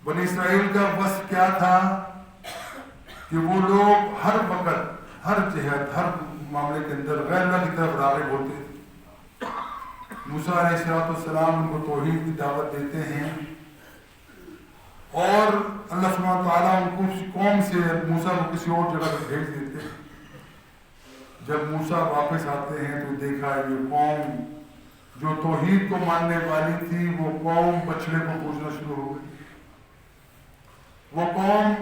بنی اسرائیل کا وصف کیا تھا کہ وہ لوگ ہر وقت ہر جہت ہر معاملے کے اندر غیر اللہ کی طرف راغب ہوتے تھے. موسیٰ علیہ السلام ان کو توحید کی دعوت دیتے ہیں اور اللہ سبحانہ تعالیٰ ان کو اس قوم سے موسیٰ کو کسی اور جگہ پر بھیج دیتے ہیں. جب موسیٰ واپس آتے ہیں تو دیکھا یہ قوم جو توحید کو ماننے والی تھی وہ قوم بچڑے کو پوجنا شروع ہو گئی. وہ قوم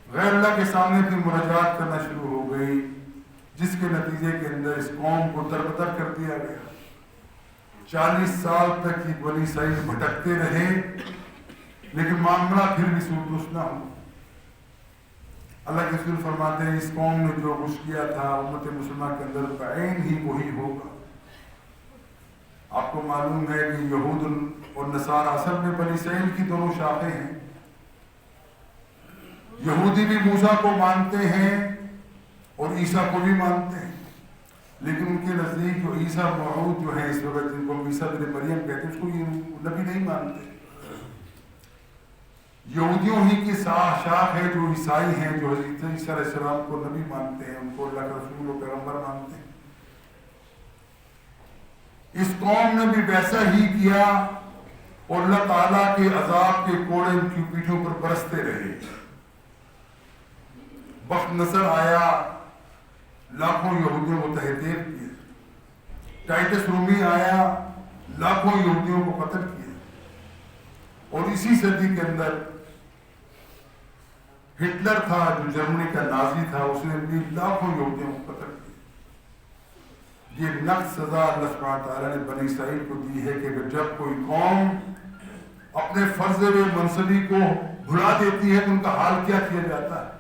غیر اللہ کے سامنے بھی مناجات کرنا شروع ہو گئی جس کے نتیجے کے اندر اس قوم کو دربدر کر دیا گیا. 40 سال تک یہ بنی اسرائیل بھٹکتے رہے لیکن معاملہ پھر بھی سودرست نہ ہو. اللہ کے رسول فرماتے ہیں اس قوم نے جو کچھ کیا تھا امت مسلمہ کے اندر بعین ہی وہی ہوگا. آپ کو معلوم ہے کہ یہود اور نصارہ اصل میں بنی اسرائیل کی دونوں شاخیں ہیں. یہودی بھی موسیٰ کو مانتے ہیں اور عیسیٰ کو بھی مانتے ہیں لیکن ان کے نزدیک جو عیسیٰ موعود جو ہیں اس وقت جن کو عیسیٰ بن مریم کہتے ہیں اس کو یہ نبی نہیں مانتے. یہودیوں ہی کی شاخ ہے جو عیسائی ہیں جو حضرت عیسیٰ علیہ السلام کو نبی مانتے ہیں, ان کو اللہ کا رسول و پیغمبر مانتے ہیں. اس قوم نے بھی ویسا ہی کیا اور اللہ تعالیٰ کے عذاب کے کوڑے ان کی پیٹھوں پر برستے رہے. وقت نظر آیا لاکھوں یہودیوں کو تہذیب کیا. ٹائٹس رومی آیا لاکھوں یہودیوں کو قتل کیا. اور اسی صدی کے اندر ہٹلر تھا جو جرمنی کا نازی تھا, اس نے بھی لاکھوں یہودیوں کو قتل کیا. یہ نقص سزا اللہ سبحانہ تعالیٰ نے بنی اسرائیل کو دی ہے کہ جب کوئی قوم اپنے فرض و منصبی کو بھلا دیتی ہے تو ان کا حال کیا کیا جاتا ہے.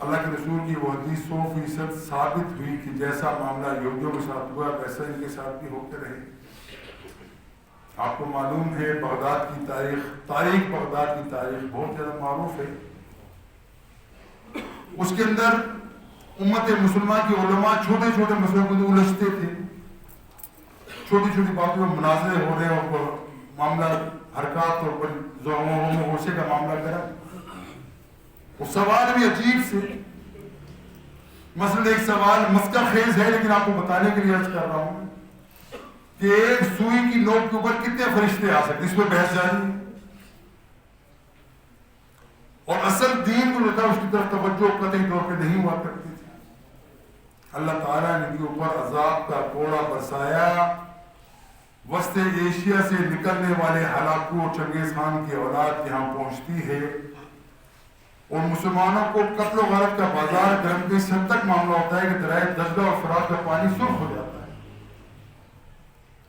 اللہ کے رسول کی وہ حدیث 100% ثابت ہوئی کہ جیسا معاملہ یہودیوں کے ساتھ ہوا ویسا ان کے ساتھ بھی ہوتے رہے. آپ کو معلوم ہے بغداد کی تاریخ بغداد کی تاریخ بہت زیادہ معروف ہے. اس کے اندر امت مسلمہ کی علماء چھوٹے چھوٹے مسئلوں کو الجھتے تھے. چھوٹی چھوٹی باتوں میں مناظرے ہو رہے ہیں اور معاملہ حرکات اور غوثے کا معاملہ کرا. وہ سوال بھی عجیب سے, مثلا ایک سوال مسکہ خیز ہے لیکن آپ کو بتانے کے لیے عرض کر رہا ہوں کہ ایک سوئی کی نوک کے اوپر کتنے فرشتے آ سکتے, اس پہ بحث جاری ہے. اور اصل دین کو لگا اس کی طرف توجہ قطعی طور پہ نہیں ہوا کرتی تھی. اللہ تعالیٰ نے ان کے اوپر عذاب کا کوڑا برسایا. وسط ایشیا سے نکلنے والے ہلاکو اور چنگیز خان کی اولاد یہاں پہنچتی ہے اور مسلمانوں کو قتل و غارت کا بازار گرم کے اس حد تک معاملہ ہوتا ہے کہ دریا دجلہ اور فرات کا پانی سرخ ہو جاتا ہے.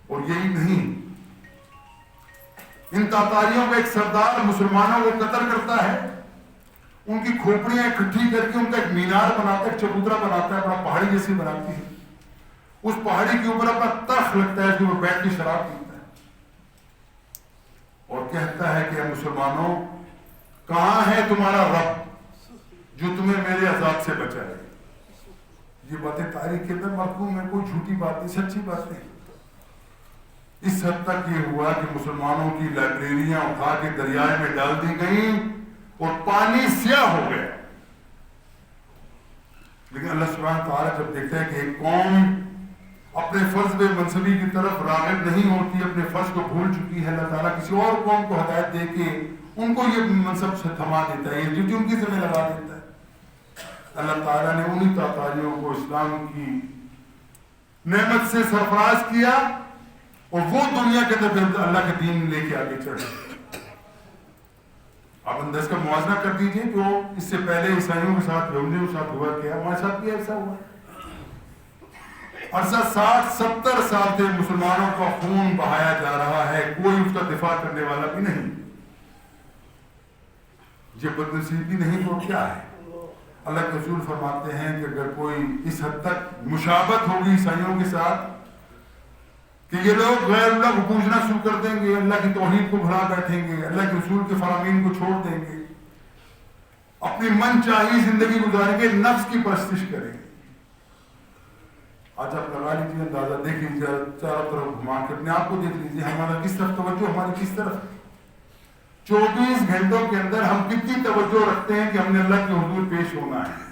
اور یہی نہیں, ان تاتاریوں کا ایک سردار مسلمانوں کو قتل کرتا ہے, ان کی کھوپڑیاں اکٹھی کر کے ان کا ایک مینار بناتا ہے, چبوترا بناتا ہے, بڑا پہاڑی جیسی بناتی ہے. اس پہاڑی کے اوپر اپنا تخت لگتا ہے جو وہ بیٹھ کے شراب پیتا ہے اور کہتا ہے کہ اے مسلمانوں کہاں ہے تمہارا رب جو تمہیں میرے عذاب سے بچائے. یہ باتیں تاریخ کے اندر مرقوم ہے, کوئی جھوٹی بات نہیں, سچی باتیں. اس حد تک یہ ہوا کہ مسلمانوں کی لائبریریاں اٹھا کے دریائے میں ڈال دی گئیں اور پانی سیاہ ہو گیا. لیکن اللہ سبحانہ تعالیٰ جب دیکھتا ہے کہ ایک قوم اپنے فرض بے منصبی کی طرف راغب نہیں ہوتی, اپنے فرض کو بھول چکی ہے, اللہ تعالیٰ کسی اور قوم کو ہدایت دے کے ان کو یہ منصب سے تھما دیتا ہے, یہ ڈیوٹی ان کی ذمہ لگا دیتا ہے. اللہ تعالیٰ نے انہی تاتاریوں کو اسلام کی نعمت سے سرفراز کیا اور وہ دنیا کے اندر اللہ کے دین لے کے آگے چڑھے. آپ انداز کا موازنہ کر دیجئے جو اس سے پہلے عیسائیوں کے ساتھ یہودیوں کے ساتھ ہوا کیا, ہمارے ساتھ بھی ایسا ہوا. عرصہ 60-70 سال سے مسلمانوں کا خون بہایا جا رہا ہے, کوئی اس کا دفاع کرنے والا بھی نہیں. یہ بدنصیبی نہیں تو کیا ہے. اللہ کے رسول فرماتے ہیں کہ اگر کوئی اس حد تک مشابہت ہوگی عیسائیوں کے ساتھ کہ یہ لوگ غیر اللہ کو پوجنا شروع کر دیں گے, اللہ کی توحید کو بھلا بیٹھیں گے, اللہ کے رسول کے فرامین کو چھوڑ دیں گے, اپنی من چاہی زندگی گزاریں گے, نفس کی پرستش کریں گے. آج آپ لگا لیجیے اندازہ, دیکھ لیجیے چاروں طرف گھما کے اپنے آپ کو دیکھ لیجیے, ہمارا کس طرف توجہ, ہماری کس طرف. 24 گھنٹوں کے اندر ہم کتنی توجہ رکھتے ہیں کہ ہم نے اللہ کے حضور پیش ہونا ہے؟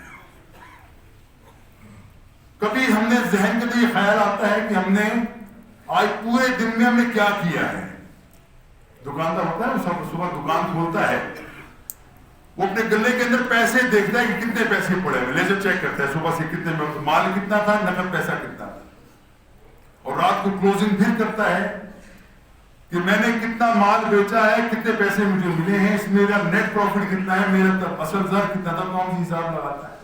کبھی ہم نے ذہن کے لیے خیال آتا ہے کہ ہم نے آج پورے دن میں ہم نے کیا کیا ہے؟ دکاندار ہوتا ہے وہ صبح دکان کھولتا ہے، وہ اپنے گلے کے اندر پیسے دیکھتا ہے کہ کتنے پیسے پڑے ہوئے، لیزر چیک کرتا ہے صبح سے کتنے میں مال کتنا تھا، نقد پیسہ کتنا تھا، اور رات کو کلوزنگ پھر کرتا ہے کہ میں نے کتنا مال بیچا ہے، کتنے پیسے مجھے ملے ہیں، اس میرا نیٹ پروفٹ کتنا ہے، میرا اصل زر کتنا تھا، کون سی حساب لگاتا ہے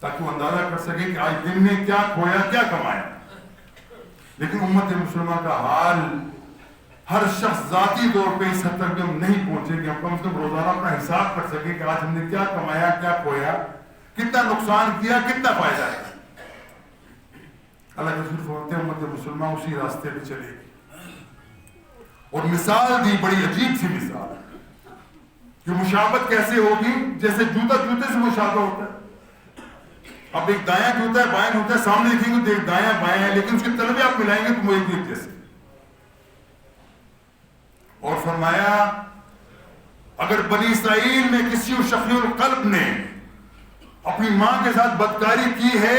تاکہ وہ اندازہ کر سکے کہ آج دن میں کیا کھویا کیا کمایا۔ لیکن امت مسلمہ کا حال، ہر شخص ذاتی طور پہ اس حد تک ہم نہیں پہنچے کہ ہم کم سے کم روزانہ اپنا حساب کر سکیں کہ آج ہم نے کیا کمایا کیا کھویا، کتنا نقصان کیا کتنا فائدہ ہے۔ اللہ کے رسول فرماتے ہیں امت مسلمہ اسی راستے پہ چلے گی، اور مثال دی بڑی عجیب سی مثال کہ مشابہت کیسے ہوگی، جیسے جوتا جوتے سے مشابہ ہوتا ہے۔ اب ایک دایاں جوتا ہے بائیں جوتا ہے، سامنے دیکھیں گے تو ایک دایاں بائیں ہے، لیکن اس کے تلوے آپ ملائیں گے تو وہ ایک جیسے۔ اور فرمایا اگر بنی اسرائیل میں کسی شقی القلب نے اپنی ماں کے ساتھ بدکاری کی ہے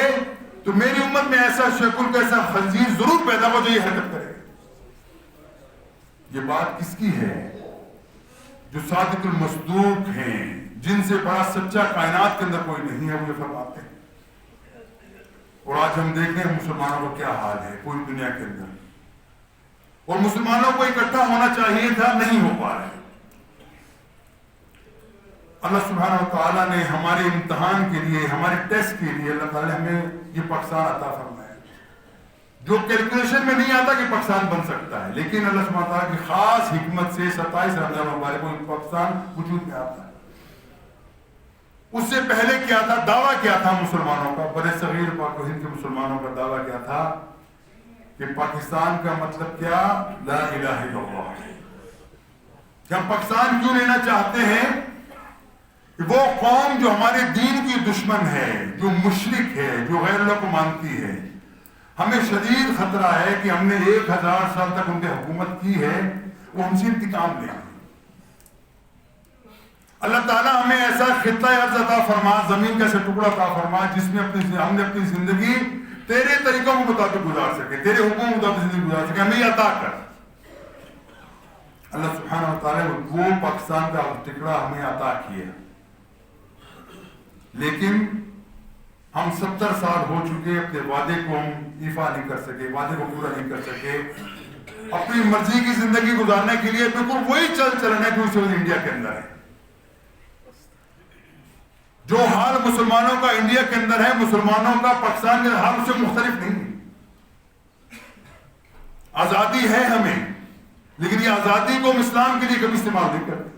تو میری امت میں ایسا شکل کا ایسا خنزیر ضرور پیدا ہو جو یہ حرکت کرے۔ یہ بات کس کی ہے؟ جو صادق المصدوق ہیں، جن سے بڑا سچا کائنات کے اندر کوئی نہیں ہے، وہ یہ فرماتے ہیں۔ اور آج ہم دیکھ رہے ہیں مسلمانوں کا کیا حال ہے پوری دنیا کے اندر، اور مسلمانوں کو اکٹھا ہونا چاہیے تھا، نہیں ہو پا رہے۔ اللہ سبحانہ و تعالیٰ نے ہمارے امتحان کے لیے، ہمارے ٹیسٹ کے لیے اللہ تعالیٰ نے ہمیں یہ پاکستان عطا فرمایا، جو کیلکولیشن میں نہیں آتا کہ پاکستان بن سکتا ہے، لیکن اللہ سبحانہ و تعالیٰ کی خاص حکمت سے 27 رمضان مبارک کو پاکستان وجود میں آتا ہے۔ اس سے پہلے کیا تھا؟ دعویٰ کیا تھا مسلمانوں کا، بر صغیر پاک و ہند کے مسلمانوں کا دعویٰ کیا تھا کہ پاکستان کا مطلب کیا؟ لا الہ الا اللہ۔ کہ ہم پاکستان کیوں لینا چاہتے ہیں؟ کہ وہ قوم جو ہمارے دین کی دشمن ہے، جو مشرک ہے، جو غیر اللہ کو مانتی ہے، ہمیں شدید خطرہ ہے کہ ہم نے 1000 سال تک ان کی حکومت کی ہے، وہ ہم سے انتقام لیں گے۔ اللہ تعالیٰ ہمیں ایسا خطہ ارض عطا فرما، زمین کا ایسا ٹکڑا عطا فرما جس میں ہم نے اپنی زندگی تیرے طریقوں کے مطابق گزار سکے، تیرے حکم کے مطابق زندگی گزار سکے، ہمیں یہ عطا کر۔ اللہ سبحانہ و تعالیٰ نے وہ پاکستان کا ٹکڑا ہمیں عطا کیا، لیکن ہم 70 سال ہو چکے، اپنے وعدے کو ہم ایفا نہیں کر سکے، وعدے کو پورا نہیں کر سکے، اپنی مرضی کی زندگی گزارنے کے لیے بالکل وہی چلنا ہے جو اس وقت انڈیا کے اندر ہے۔ جو حال مسلمانوں کا انڈیا کے اندر ہے، مسلمانوں کا پاکستان کے حال اس سے مختلف نہیں۔ آزادی ہے ہمیں، لیکن یہ آزادی کو ہم اسلام کے لیے کبھی استعمال نہیں کرتے،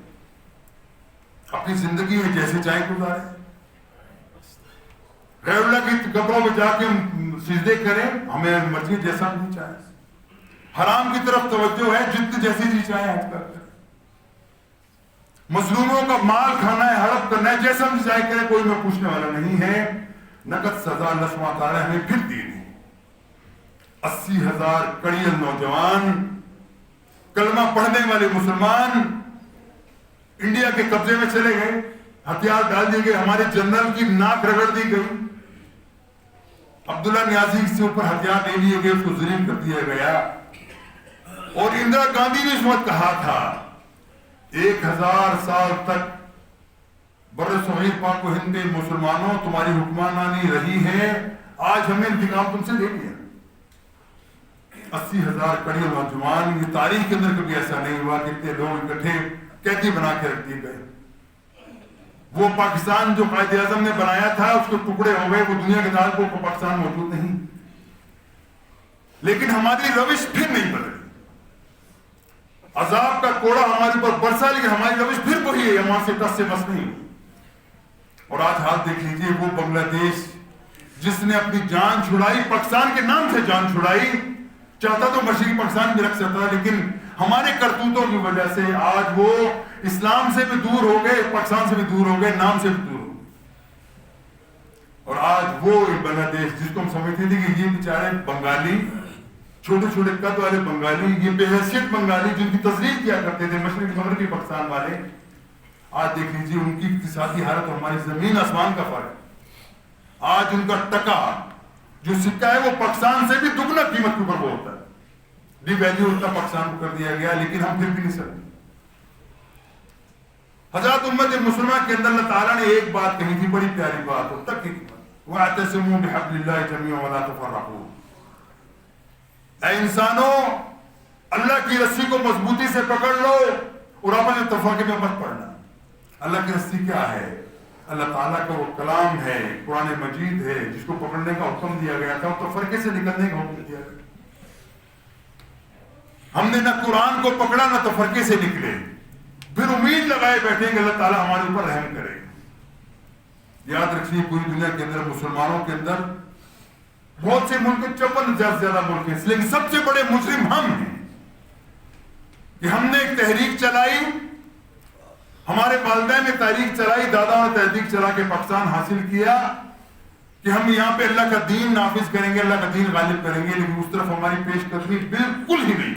اپنی زندگی میں جیسے چاہیں گزاریں، غیر اللہ کی قبروں میں جا کے ہم سجدے کریں، ہمیں مرضی جیسا نہیں چاہیں، حرام کی طرف توجہ ہے، جتنی جیسی چیز چاہیں ہم کرتے ہیں، مظلوموں کا مال کھانا ہے، ہڑپ کرنا ہے، جیسا ہم چاہے کریں، کوئی میں پوچھنے والا نہیں ہے۔ نقد سزا اللہ سبحانہ تعالیٰ ہمیں پھر دی نہیں۔ 80,000 کڑیل نوجوان، کلمہ پڑھنے والے مسلمان انڈیا کے قبضے میں چلے گئے، ہتھیار ڈال دیے گئے، ہمارے جنرل کی ناک رگڑ دی گئی، عبداللہ نیازی سے اوپر ہتھیار لے لیے گئے، اس کو ذلیل کر دیا گیا۔ اور اندرا گاندھی نے اس وقت کہا تھا 1000 سال تک برصغیر پاک و ہند مسلمانوں تمہاری حکمرانی رہی ہے، آج ہم نے انتقام تم سے لے لیا۔ 80,000 کڑی نوجوان، یہ تاریخ کے اندر کبھی ایسا نہیں ہوا کہ اتنے لوگ اکٹھے قیدی بنا کے رکھ دیے گئے۔ وہ پاکستان جو قائد اعظم نے بنایا تھا اس کے ٹکڑے ہو گئے، وہ دنیا کے دار کو پاکستان موجود نہیں، لیکن ہماری روش پھر نہیں بدلی۔ عذاب کا کوڑا ہمارے اوپر برسا، لیکن ہماری روش پھر وہی ہے، ہمارے سے ٹس سے بس نہیں۔ اور آج حال دیکھ لیجئے، وہ بنگلہ دیش جس نے اپنی جان چھڑائی، پاکستان کے نام سے جان چھڑائی، چاہتا تو مشرقی پاکستان بھی رکھ سکتا، لیکن ہمارے کرتوتوں کی وجہ سے آج وہ اسلام سے بھی دور ہو گئے، پاکستان سے بھی دور ہو گئے، نام سے بھی دور ہو گئے۔ اور آج وہ بنگلہ دیش جس کو ہم سمجھتے تھے کہ یہ بیچارے بنگالی چھوٹے چھوٹے قد والے بنگالی، یہ بے حیثیت بنگالی جن کی تزلیل کیا کرتے تھے مشرق مغربی پاکستان والے، آج دیکھ لیجیے ان کی اقتصادی حالت ہماری زمین آسمان کا فرق ہے۔ آج ان کا ٹکا جو سکہ ہے وہ پاکستان سے بھی دگنا قیمت کے اوپر وہ ہوتا ہے، ڈی ویلیو اتنا پاکستان کو کر دیا گیا، لیکن ہم پھر بھی نہیں سکتے۔ حضرات امت مسلمہ کے اندر اللہ تعالیٰ نے ایک بات کہی تھی، بڑی پیاری بات ہو تک کی، وَاعْتَصِمُوا بِحَبْلِ اللَّهِ جَمِيعًا وَلَا تَفَرَّقُوا۔ اے انسانوں، اللہ کی رسی کو مضبوطی سے پکڑ لو اور آپس میں تفرقے میں مت پڑنا۔ اللہ کی رسی کیا ہے؟ اللہ تعالیٰ کا وہ کلام ہے، قرآن مجید ہے، جس کو پکڑنے کا حکم دیا گیا تھا، تو تفرقے سے نکلنے کا حکم دیا گیا۔ ہم نے نہ قرآن کو پکڑا نہ تفرقے سے نکلے، پھر امید لگائے بیٹھیں کہ اللہ تعالیٰ ہمارے اوپر رحم کرے۔ یاد رکھیے پوری دنیا کے اندر مسلمانوں کے اندر بہت سے ملک 54 زیادہ ملک ہیں، لیکن سب سے بڑے مجرم ہم ہیں کہ ہم نے ایک تحریک چلائی، ہمارے والدین نے تحریک چلائی، داداؤں نے تحریک چلا کے پاکستان حاصل کیا کہ ہم یہاں پہ اللہ کا دین نافذ کریں گے، اللہ کا دین غالب کریں گے، لیکن اس طرف ہماری پیش قدمی بالکل ہی نہیں۔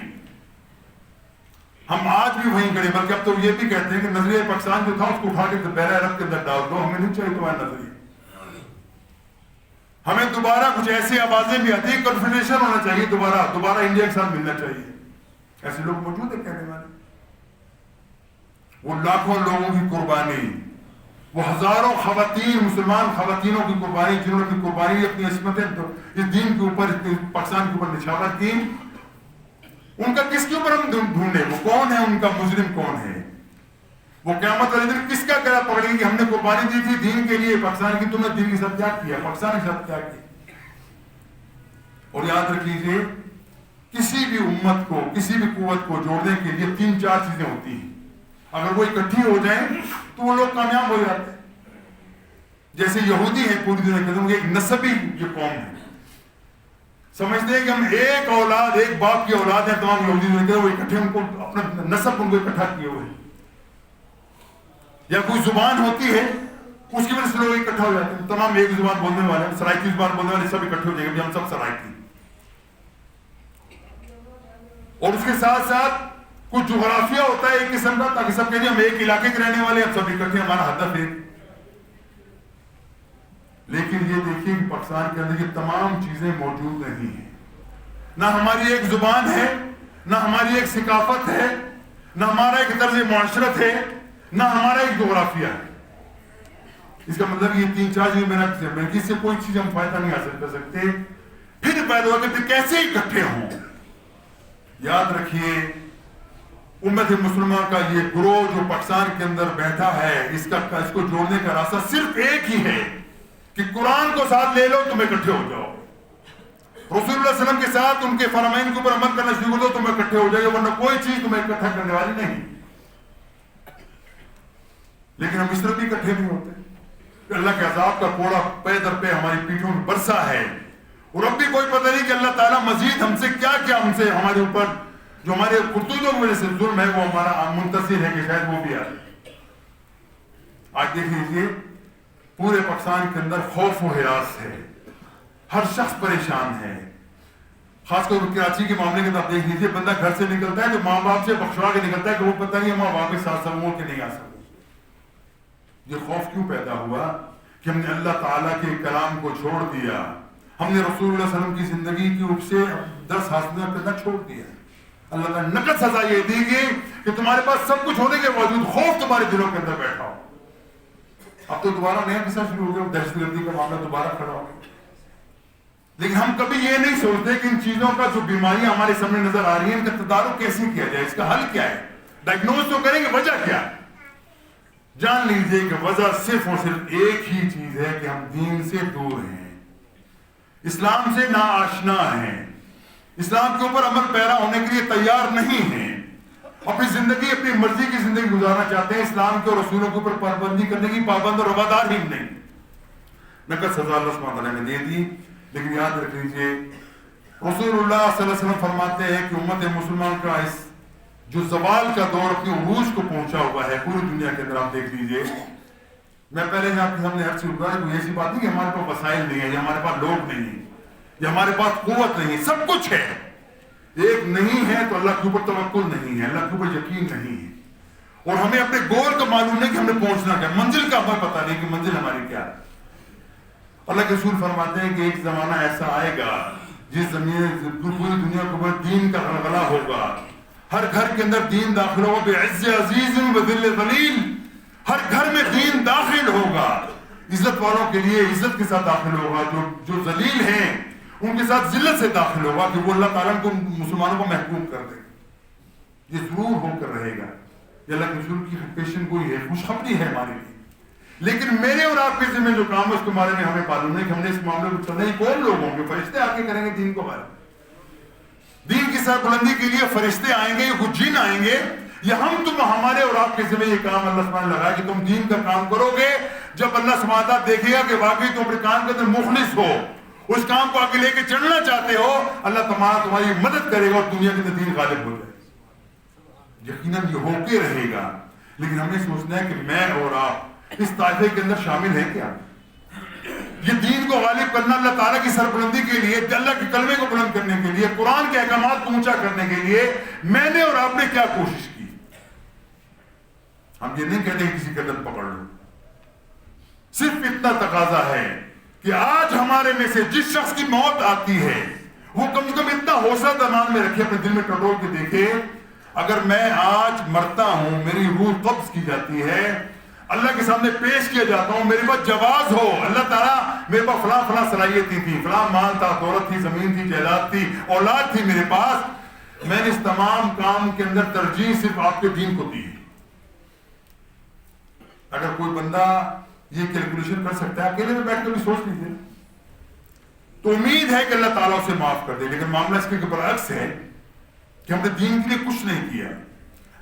ہم آج بھی وہیں کھڑے، بلکہ اب تو یہ بھی کہتے ہیں کہ نظریہ پاکستان جو تھا اس کو اٹھا کے بحیرہ عرب کے اندر ڈال دو، ہمیں نہیں چاہیے تمہارا نظریہ۔ ہمیں دوبارہ کچھ ایسی آوازیں بھی آتی ہیں، کنفیڈریشن ہونا چاہیے، دوبارہ انڈیا کے ساتھ ملنا چاہیے۔ ایسے لوگ موجود ہیں کہنے والے، وہ لاکھوں لوگوں کی قربانی، وہ ہزاروں خواتین، مسلمان خواتینوں کی قربانی، جنہوں نے قربانی اپنی عصمتیں اس دین کے اوپر، پاکستان کے اوپر نچھاور کی، ان کا کس کے اوپر ہم ڈھونڈیں؟ وہ کون ہے؟ ان کا مجرم کون ہے؟ وہ قیامت والے دن کس کا گلا پکڑیں گے؟ ہم نے قربانی دی تھی دین کے لیے پاکستان کی، تم نے دین کے ساتھ کیا کیا؟ پاکستان کے ساتھ کیا کیا؟ اور یاد رکھ لیجیے، کسی بھی امت کو، کسی بھی قوت کو جوڑنے کے لیے 3-4 چیزیں ہوتی ہیں، اگر وہ اکٹھی ہو جائیں تو وہ لوگ کامیاب ہو جاتے ہیں۔ جیسے یہودی ہیں پوری دنیا کے اندر، ایک نسبی جو قوم ہے، سمجھتے ہیں کہ ہم ایک اولاد، ایک باپ کی اولاد ہیں، تمام یہودی دنیا کے وہ اکٹھے، ان کو اپنا نسب ان کو اکٹھا کیے ہوئے ہیں۔ یا کوئی زبان ہوتی ہے، اس کی وجہ سے لوگ اکٹھا ہو جاتے ہیں، تمام ایک زبان بولنے والے، سرائکی زبان بولنے والے سب اکٹھے ہو جائیں گے، ہم سب سرائکی۔ اور اس کے ساتھ ساتھ کچھ جغرافیہ ہوتا ہے ایک قسم کا، تاکہ سب کہیں ہم ایک علاقے کے رہنے والے، ہم سب اکٹھے، ہمارا ہدف ہے۔ لیکن یہ دیکھیے کہ پاکستان کے اندر یہ تمام چیزیں موجود نہیں ہیں، نہ ہماری ایک زبان ہے، نہ ہماری ایک ثقافت ہے، نہ ہمارا ایک طرز معاشرت ہے، نہ ہمارا ایک جغرافیہ ہے۔ اس کا مطلب یہ 3-4 چیزیں میں کس سے کوئی چیز ہم فائدہ نہیں حاصل کر سکتے۔ پھر پیدا ہوتے پھر کیسے اکٹھے ہوں؟ یاد رکھیے امت مسلمہ کا یہ گروہ جو پاکستان کے اندر بیٹھا ہے، اس کو جوڑنے کا راستہ صرف ایک ہی ہے کہ قرآن کو ساتھ لے لو، تم اکٹھے ہو جاؤ، رسول اللہ علیہ وسلم کے ساتھ ان کے فرمائن کے اوپر عمل کرنا شروع کر دو، تم اکٹھے ہو جائے، ورنہ کوئی چیز تمہیں اکٹھا کرنے والی نہیں۔ لیکن ہم اس طرح بھی اکٹھے نہیں ہوتے کہ اللہ کے عذاب کا کوڑا پے در پہ ہماری پیٹھوں میں برسا ہے، اور اب بھی کوئی پتہ نہیں کہ اللہ تعالیٰ مزید ہم سے کیا کیا، ہم سے ہمارے اوپر جو ہمارے کرتوتوں کی وجہ سے ظلم ہے وہ ہمارا منتظر ہے کہ شاید وہ بھی آئے۔ آج دیکھ لیجیے پورے پاکستان کے اندر خوف و ہراس ہے، ہر شخص پریشان ہے، خاص طور پر کراچی کے معاملے کے اندر دیکھ لیجیے، بندہ گھر سے نکلتا ہے تو ماں باپ سے بخشوا کے نکلتا ہے کہ وہ پتہ نہیں ماں باپ کے ساتھ سمو کے نہیں آ سکتے۔ یہ خوف کیوں پیدا ہوا کہ ہم نے اللہ تعالیٰ کے کلام کو چھوڑ دیا، ہم نے رسول اللہ صلی اللہ علیہ وسلم کی زندگی کی اوپ سے درس حاصل کرنا چھوڑ دیا۔ اللہ تعالیٰ نے نقد سزا یہ دی گئی کہ تمہارے پاس سب کچھ ہونے کے باوجود خوف تمہارے دلوں کے اندر بیٹھا ہو۔ اب تو دوبارہ نیا قصہ شروع ہو گیا، دہشت گردی کا معاملہ دوبارہ کھڑا ہو گیا۔ لیکن ہم کبھی یہ نہیں سوچتے کہ ان چیزوں کا جو بیماریاں ہمارے سامنے نظر آ رہی ہیں، ان کا تدارک کیسے کیا جائے، اس کا حل کیا ہے، ڈائگنوز تو کریں گے وجہ کیا ہے۔ جان لیجئے کہ وجہ صرف اور صرف ایک ہی چیز ہے کہ ہم دین سے دور ہیں، اسلام سے ناآشنا ہیں، اسلام کے اوپر عمل پیرا ہونے کے لیے تیار نہیں ہیں، اپنی زندگی اپنی مرضی کی زندگی گزارنا چاہتے ہیں، اسلام کے اور رسولوں کے اوپر پابندی کرنے کی پابند اور روادار ہی نہیں۔ نقد سزا اللہ سبحانہ وتعالیٰ نے دے دی، لیکن یاد رکھ لیجیے رسول اللہ صلی اللہ علیہ وسلم فرماتے ہیں کہ امت مسلمان کا اس جو زوال کا دور اپنے عروج کو پہنچا ہوا ہے پوری دنیا کے اندر، آپ دیکھ لیجیے۔ میں پہلے آپ کے سامنے ہر چیز بتایا، کوئی ایسی بات نہیں کہ ہمارے پاس وسائل نہیں ہے، یا ہمارے پاس لوگ نہیں ہیں، یا ہمارے پاس قوت نہیں ہے، سب کچھ ہے، ایک نہیں ہے تو اللہ کے اوپر توکل نہیں ہے, اللہ کے اوپر یقین نہیں ہے. اور ہمیں اپنے گول کا معلوم نہیں کہ ہمیں پہنچنا کیا, منزل کا ہمیں پتہ نہیں کہ منزل ہماری کیا ہے. اللہ کے رسول فرماتے ہیں کہ ایک زمانہ ایسا آئے گا جس پوری دنیا کے اوپر دین کا غلغلہ ہوگا, ہر گھر کے اندر دین داخل ہوگا, بعز عزیز و ذل ذلیل, ہر گھر میں دین داخل ہوگا, عزت والوں کے لیے عزت کے ساتھ داخل ہوگا, جو ذلیل ہیں ان کے ساتھ ذلت سے داخل ہوگا کہ وہ اللہ تعالیٰ کو مسلمانوں کو محکوم کر دے. یہ ضرور ہو کر رہے گا, یہ اللہ کے رسول کی پیشن گوئی ہے, خوشخبری ہے ہمارے لیے. لیکن میرے اور آپ کے ذمہ جو کام ہے اس کے بارے میں ہمیں معلوم نہیں کہ ہم نے اس معاملے کو چلنا ہی کون لوگ ہوں گے. فرشتے آ کے کریں گے دین کو بارے, دین کی سر بلندی کے لیے فرشتے آئیں گے یا کچھ جن آئیں گے, یا ہم تم ہمارے اور آپ کے ذمہ یہ کام اللہ سبحانہ لگا کہ تم دین کا کام کرو گے. جب اللہ سبحانہ دیکھے گا کہ واقعی تم اپنے کام کے اندر مخلص ہو, اس کام کو آگے لے کے چلنا چاہتے ہو, اللہ تمہاری مدد کرے گا اور دنیا کے اندر دین غالب ہو جائے. یقیناً یہ ہو کے رہے گا, لیکن ہمیں سوچنا ہے کہ میں اور آپ اس طائفے کے اندر شامل ہیں کیا. یہ دین کو غالب کرنا اللہ تعالیٰ کی سربلندی کے لیے, اللہ کے کلمے کو بلند کرنے کے لیے, قرآن کے احکامات کو اونچا کرنے کے لیے میں نے اور آپ نے کیا کوشش کی. ہم یہ نہیں کہتے کسی قدر پکڑ لو, صرف اتنا تقاضا ہے کہ آج ہمارے میں سے جس شخص کی موت آتی ہے وہ کم سے کم اتنا حوصلہ دمان میں رکھے, اپنے دل میں ٹٹول کے دیکھے, اگر میں آج مرتا ہوں, میری روح قبض کی جاتی ہے, اللہ کے سامنے پیش کیا جاتا ہوں, میرے پاس جواز ہو, اللہ تعالیٰ میرے پاس فلاں فلاں صلاحیتیں تھی, فلاں مال تھا, دولت تھی, زمین تھی, جائیداد تھی, اولاد تھی میرے پاس, میں نے اس تمام کام کے اندر ترجیح صرف آپ کے دین کو دی. اگر کوئی بندہ یہ کیلکولیشن کر سکتا ہے, اکیلے میں بیٹھ کے بھی سوچ لیجیے, تو امید ہے کہ اللہ تعالیٰ اسے معاف کر دے. لیکن معاملہ اس کے برعکس ہے کہ ہم نے دین کے لیے کچھ نہیں کیا.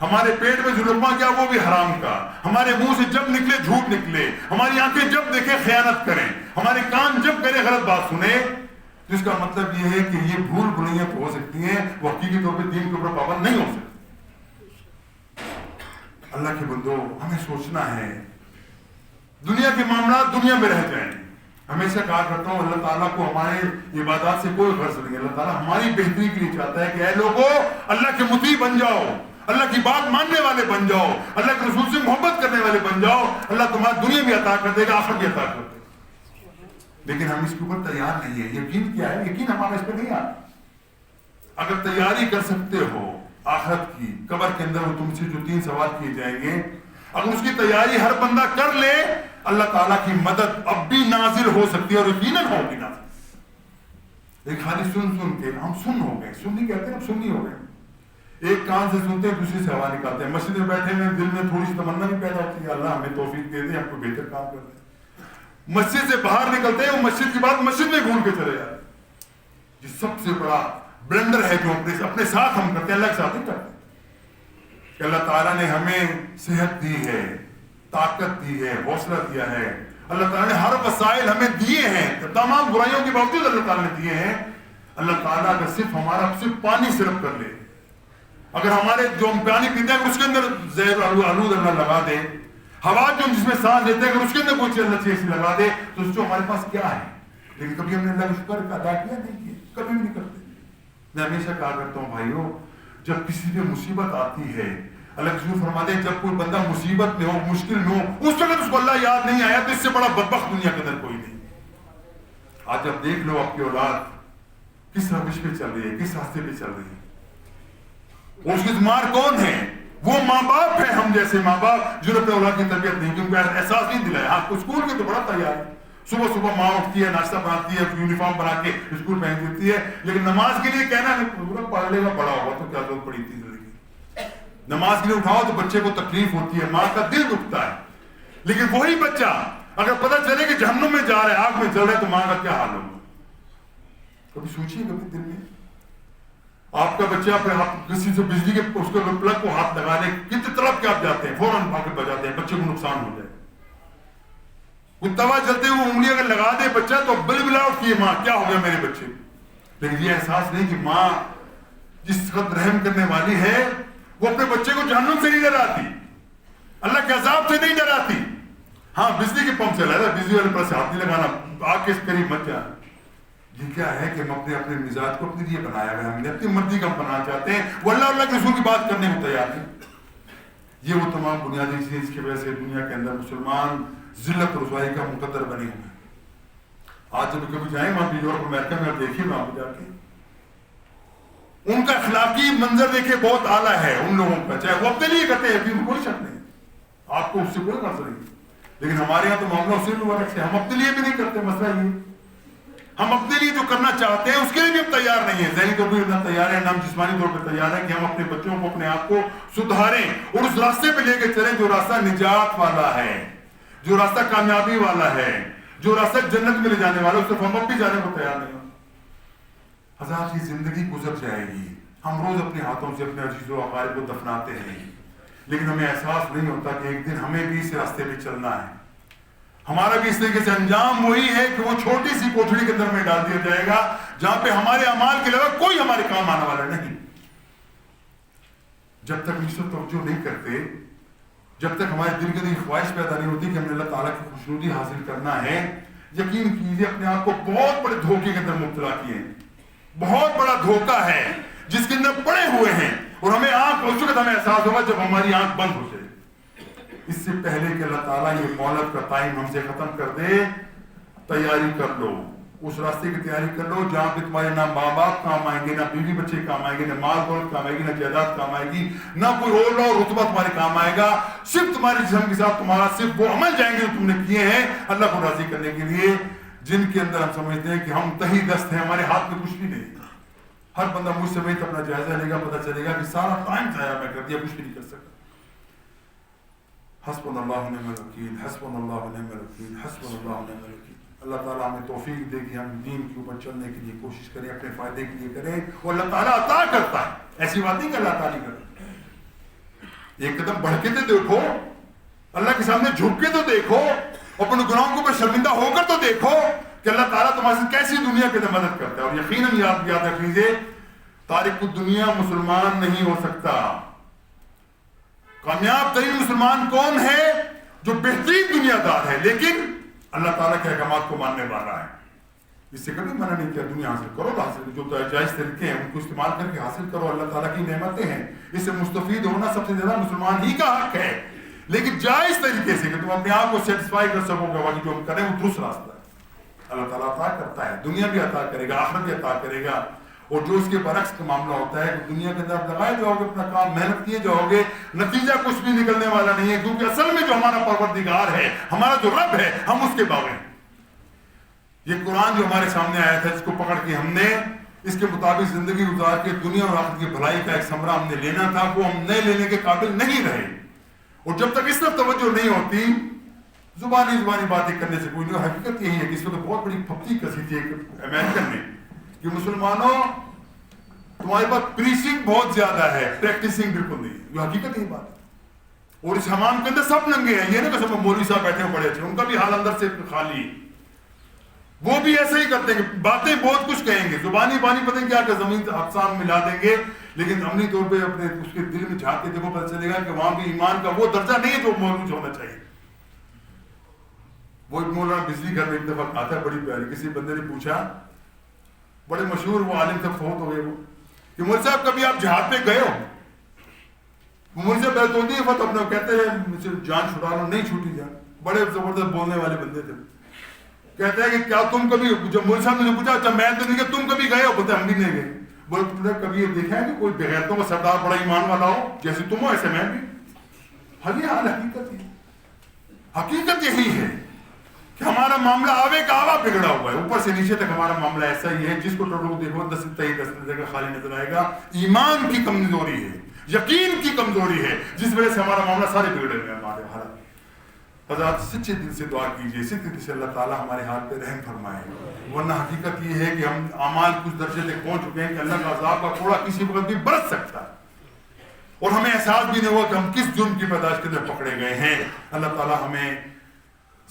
ہمارے پیٹ میں جو لقمہ کیا وہ بھی حرام کا, ہمارے منہ سے جب نکلے جھوٹ نکلے, ہماری آنکھیں جب دیکھیں خیانت کریں, ہمارے کان جب کریں غلط بات سنیں, جس کا مطلب یہ ہے کہ یہ بھول بھلیاں تو ہو سکتی ہیں, وہ حقیقی طور پہ دین کے اوپر پابند نہیں ہو سکتی. اللہ کے بندو, ہمیں سوچنا ہے دنیا کے معاملات دنیا میں رہ جائیں. ہمیشہ کہا کرتا ہوں اللہ تعالیٰ کو ہمارے عبادات سے کوئی غرض نہیں. اللہ تعالیٰ ہماری بہتری کے لیے چاہتا ہے کہ اے لوگوں اللہ کے مطیع بن جاؤ, اللہ کی بات ماننے والے بن جاؤ, اللہ کے رسول سے محبت کرنے والے بن جاؤ. اللہ تمہاری دنیا بھی عطا کر دے گا, آخرت بھی عطا کر دے گا. لیکن ہم اس کے اوپر تیار نہیں ہیں. یقین کیا ہے, یقین ہمارا اس پہ نہیں آتا. اگر تیاری کر سکتے ہو آخرت کی, قبر کے اندر وہ تم سے جو 3 سوال کیے جائیں گے, اگر اس کی تیاری ہر بندہ کر لے, اللہ تعالیٰ کی مدد اب بھی نازل ہو سکتی ہے, اور یقیناً ہوگی نازل. ایک خالی سن کے ہم سن ہو گئے, سن نہیں کہتے, ہم سنی ہو گئے. ایک کان سے سنتے ہیں, دوسری سے ہوا نکالتے ہیں. مسجد میں بیٹھے ہیں, دل میں تھوڑی سی تمنا بھی پیدا ہوتی ہے, اللہ ہمیں توفیق دے دے, ہم کو بہتر کام کر دیں. مسجد سے باہر نکلتے ہیں, وہ مسجد کی بات مسجد میں بھول کے چلے جاتے ہیں. یہ سب سے بڑا بلنڈر ہے جو اپنے ساتھ ہم کرتے ہیں, اللہ کے ساتھ نہیں کرتے. کہ اللہ تعالیٰ نے ہمیں صحت دی ہے, طاقت دی ہے, حوصلہ دیا ہے, اللہ تعالیٰ نے ہر وسائل ہمیں دیے ہیں, تمام برائیوں کے باوجود اللہ تعالیٰ نے دیے ہیں. اللہ تعالیٰ کا صرف ہمارا صرف پانی صرف کر لے, اگر ہمارے جو ہم پانی پیتے ہیں اس کے اندر زہر آلود اللہ لگا دے, ہوا جو جس میں سانس لیتے ہیں اگر اس کے اندر کوئی چیز اللہ چیز لگا دے, تو اس جو ہمارے پاس کیا ہے. لیکن کبھی ہم نے اللہ کا شکر ادا کیا نہیں کیا, کبھی بھی نہیں کرتے. میں ہمیشہ کہا کرتا ہوں بھائیو, جب کسی پہ مصیبت آتی ہے, اللہ کے رسول فرماتے ہیں جب کوئی بندہ مصیبت میں ہو, مشکل میں ہو, اس وقت اس کو اللہ یاد نہیں آیا تو اس سے بڑا بدبخت دنیا کے اندر کوئی نہیں. آج اب دیکھ لو آپ کی اولاد کس روش پہ چل رہی ہے, کس راستے پہ چل رہی ہے. اس کی ذمہ کون ہے؟ وہ ماں باپ ہیں, ہم جیسے ماں باپ جنہوں نے اولاد کی تربیت نہیں کی, ان کو احساس نہیں دلایا. ہاں اسکول کے تو بڑا تیار ہے, صبح ماں اٹھتی ہے, ناشتہ بناتی ہے, یونیفارم بنا کے اسکول پہن دیتی ہے, لیکن نماز کے لیے کہنا ہے پڑھ لے گا, بڑا ہوگا تو کیا ضرورت پڑی تھی زندگی. نماز کے لیے اٹھاؤ تو بچے کو تکلیف ہوتی ہے, ماں کا دل دکھتا ہے. لیکن وہی بچہ اگر پتہ چلے کہ جہنم میں جا رہا ہے, آگ میں جل رہا ہے, تو ماں کا کیا حال ہوگا. کبھی سوچیے کبھی دل میں, آپ کا بچہ پہ کسی سے بجلی کے اس کے پلگ کو ہاتھ لگا دے, کتنی طرف کے آپ جاتے ہیں, فوراً بھاگ کے بجاتے ہیں, بچے کو نقصان ہو جائے. وہ توا جلتے ہوئے انگلی اگر لگا دے بچہ تو بل بلا اٹھتی ہے ماں, کیا ہو گیا میرے بچے. لیکن یہ احساس نہیں کہ ماں جس وقت رحم کرنے والی ہے وہ اپنے بچے کو جہنم سے نہیں ڈراتی, اللہ کے عذاب سے نہیں ڈراتی. ہاں بجلی کے پمپ سے لگا, بجلی والے پر سے ہاتھ نہیں لگانا, آگ کے قریب مت جانا. یہ کیا ہے کہ ہم اپنے اپنے مزاج کو اپنے لیے بنایا ہے، ہم نے اپنی مرضی کا بنانا چاہتے ہیں، وہ اللہ کے رسول کی بات کرنے کو تیار نہیں۔ یہ وہ تمام بنیادی چیز جس کی وجہ سے دنیا کے اندر مسلمان ذلت رسوائی کا مقدر بنے ہوئے ہیں۔ آج جب کبھی جائیں وہاں پہ یورپ امریکہ میں، آپ دیکھیے وہاں پہ جا کے ان کا اخلاقی منظر دیکھے بہت اعلیٰ ہے ان لوگوں کا، چاہے وہ اپنے لیے کرتے ہیں، کوئی شک نہیں، آپ کو اس سے کوئی مسئلہ نہیں، لیکن ہمارے یہاں تو معاملہ اس سے بھی فرق ہے، ہم اپنے لیے بھی نہیں کرتے۔ مسئلہ یہ ہم اپنے لیے جو کرنا چاہتے ہیں اس کے لیے بھی ہم تیار نہیں ہیں، ذہنی طور پہ نہ تیار ہیں، نہ جسمانی طور پہ تیار ہیں کہ ہم اپنے بچوں کو، اپنے آپ کو سدھاریں اور اس راستے پہ لے کے چلیں جو راستہ نجات والا ہے، جو راستہ کامیابی والا ہے، جو راستہ جنت میں لے جانے والا، اس سے ہم اب بھی جانے کو تیار نہیں ہیں۔ حضرات کی زندگی گزر جائے گی، ہم روز اپنے ہاتھوں سے اپنے عزیزوں اقارب کو دفناتے ہیں، لیکن ہمیں احساس نہیں ہوتا کہ ایک دن ہمیں بھی اس راستے پہ چلنا ہے، ہمارا بھی اس طریقے سے انجام وہی ہے کہ وہ چھوٹی سی کوٹھڑی کے اندر میں ڈال دیا جائے گا جہاں پہ ہمارے اعمال کے علاوہ کوئی ہمارے کام آنے والا نہیں۔ جب تک اس پر توجہ نہیں کرتے، جب تک ہمارے دل کے اندر خواہش پیدا نہیں ہوتی کہ ہم نے اللہ تعالیٰ کی خوشنودی حاصل کرنا ہے، یقین کیجیے اپنے آپ کو بہت بڑے دھوکے کے اندر مبتلا کیے ہیں۔ بہت بڑا دھوکہ ہے جس کے اندر پڑے ہوئے ہیں، اور ہمیں آنکھ اس وقت ہمیں احساس ہوگا جب ہماری آنکھ بند ہو جائے۔ اس سے پہلے کہ اللہ تعالیٰ یہ مہلت کا ٹائم ہم سے ختم کر دے، تیاری کر لو، اس راستے کی تیاری کر لو جہاں پہ تمہارے نہ ماں باپ کام آئیں گے، نہ بیوی بچے کام آئیں گے، نہ مال دولت کام آئے گی، نہ جائیداد کام آئے گی، نہ کوئی اور اور رتبہ تمہارے کام آئے گا، صرف تمہارے جسم کے ساتھ تمہارا صرف وہ عمل جائیں گے جو تم نے کیے ہیں اللہ کو راضی کرنے کے لیے، جن کے اندر ہم سمجھتے ہیں کہ ہم تہی دست ہیں، ہمارے ہاتھ میں کچھ بھی نہیں۔ ہر بندہ مجھ سے وہی اپنا جائزہ لے گا، پتہ چلے گا کہ سارا ٹائم ضائع میں کر دیا، کچھ بھی نہیں کر سکتا۔ حسبنا اللہ و نعم الوکیل، حسبنا اللہ و نعم الوکیل، حسبنا اللہ و نعم الوکیل۔ اللہ تعالیٰ ہمیں توفیق دے کہ ہم دین کے اوپر چلنے کے لیے کوشش کریں، اپنے فائدے کے لیے کریں، اور اللہ تعالیٰ عطا کرتا ہے، ایسی بات نہیں کہ اللہ تعالیٰ کرتا ہے۔ ایک قدم بڑھ کے تو دیکھو، اللہ کے سامنے جھک کے تو دیکھو، اپنے گناہوں کے اوپر شرمندہ ہو کر تو دیکھو کہ اللہ تعالیٰ تمہارے سے کیسی دنیا کے اندر مدد کرتا ہے۔ اور یقیناً یاد رکھ لیجیے، تارک الدنیا مسلمان نہیں ہو سکتا۔ کامیاب ترین مسلمان کون ہے؟ جو بہترین دنیا دار ہے لیکن اللہ تعالیٰ کے احکامات کو ماننے والا ہے۔ اس سے کبھی منع نہیں کیا دنیا حاصل کرو، حاصل جو جائز طریقے ہیں ان کو استعمال کر کے حاصل کرو، اللہ تعالیٰ کی نعمتیں ہیں، اس سے مستفید ہونا سب سے زیادہ مسلمان ہی کا حق ہے، لیکن جائز طریقے سے کہ تم اپنے آپ کو سیٹسفائی کر سکو گے، باقی جو ہم کریں وہ درست راستہ ہے۔ اللہ تعالیٰ عطا کرتا ہے، دنیا بھی عطا کرے گا، آخرت بھی عطا کرے گا۔ اور جو اس کے برعکس کا معاملہ ہوتا ہے کہ دنیا کے اندر آپ لگائے جاؤ گے، اپنا کام محنت کیے جاؤ گے، نتیجہ کچھ بھی نکلنے والا نہیں ہے، کیونکہ اصل میں جو ہمارا پروردگار ہے، ہمارا جو رب ہے، ہم اس کے باغ ہیں۔ یہ قرآن جو ہمارے سامنے آیا تھا، اس کو پکڑ کے ہم نے اس کے مطابق زندگی گزار کے دنیا اور آخرت کی بھلائی کا ایک ثمرہ ہم نے لینا تھا، وہ ہم نہیں لینے کے قابل نہیں رہے۔ اور جب تک اس طرف توجہ نہیں ہوتی، زبانی باتیں کرنے سے کوئی نہیں۔ حقیقت یہی ہے کہ اس وقت بہت بڑی پھپتی کسی تھی ایک امریکن نے کہ مسلمانوں تمہارے پاس پریچنگ بہت زیادہ ہے، پریکٹسنگ بالکل نہیں ہے۔ جو حقیقت یہی بات ہے۔ اور اس حمام کے اندر سب ننگے ہیں، یہ نہیں کہ سب مولوی صاحب بیٹھے ہیں بڑے اچھے، ان کا بھی حال اندر سے خالی ہے، وہ بھی ایسے ہی کرتے ہیں کہ باتیں بہت کچھ کہیں گے، زبانی پتہ نہیں کیا کہ زمین اقسام ملا دیں گے، لیکن عملی طور پہ اپنے اس کے دل میں جھانک کے دیکھو، پتہ چلے گا کہ وہاں بھی ایمان کا وہ درجہ نہیں ہے جو موجود ہونا چاہیے۔ وہ مولانا بجلی گھر میں ایک دفعہ آتا ہے، بڑی پیاری، کسی بندے نے پوچھا، بڑے مشہور وہ عالم تک فوت ہو گئے، وہ کہ مولوی صاحب کبھی آپ جہاد پہ گئے ہو؟ مولوی صاحب بیت ہوتی ہے فتح اپنے کہتے ہیں جان چھڑا لو، نہیں چھوٹی جان، بڑے زبردست بولنے والے بندے تھے۔ کہتے ہیں کہ کیا تم کبھی، جب مولوی صاحب نے پوچھا اچھا میں تو نہیں کہ تم کبھی گئے ہو؟ بولتے ہم بھی نہیں گئے۔ بولے تم نے کبھی یہ دیکھا ہے کہ کوئی بغیرتوں کا سردار بڑا ایمان والا ہو، جیسے تم ہو ایسے میں بھی؟ حال حقیقت ہی، حقیقت یہی ہے کہ ہمارا معاملہ آوے کا آوا بگڑا ہوا ہے، اوپر سے نیچے تک ہمارا معاملہ ایسا ہی ہے، جس کو ٹوٹو دیکھو 10 نظر کا خالی نظر آئے گا۔ ایمان کی کمزوری ہے، یقین کی کمزوری ہے، جس وجہ سے ہمارا معاملہ سارے بگڑے ہوئے ہیں ہمارے حالات۔ حضرات سچے دل سے دعا کیجیے، سچے دل سے اللہ تعالیٰ ہمارے حال پہ رحم فرمائے، ورنہ حقیقت یہ ہے کہ ہم اعمال کچھ درجے تک پہنچ چکے ہیں کہ اللہ کا عذاب کا کوڑا کسی وقت بھی برس سکتا ہے، اور ہمیں احساس بھی نہیں ہوا کہ ہم کس جرم کی پیدائش کے اندر پکڑے گئے ہیں۔ اللہ تعالیٰ ہمیں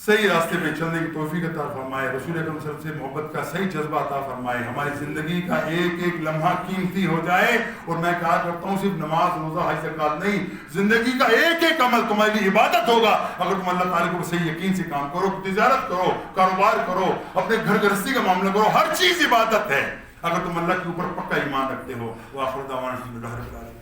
صحیح راستے پہ چلنے کی توفیق عطا فرمائے، رسول اکرم صلی اللہ علیہ وسلم سے محبت کا صحیح جذبہ عطا فرمائے، ہماری زندگی کا ایک ایک لمحہ قیمتی ہو جائے. اور میں کہا کرتا ہوں صرف نماز روزہ حج زکوٰۃ نہیں، زندگی کا ایک ایک عمل تمہارے لیے عبادت ہوگا اگر تم اللہ تعالیٰ کو صحیح یقین سے کام کرو. تجارت کرو، کاروبار کرو، اپنے گھر گرہستی کا معاملہ کرو، ہر چیز عبادت ہے اگر تم اللہ کے اوپر پکا ایمان رکھتے ہو. وآخر دعوانا الحمد للہ رب العالمین.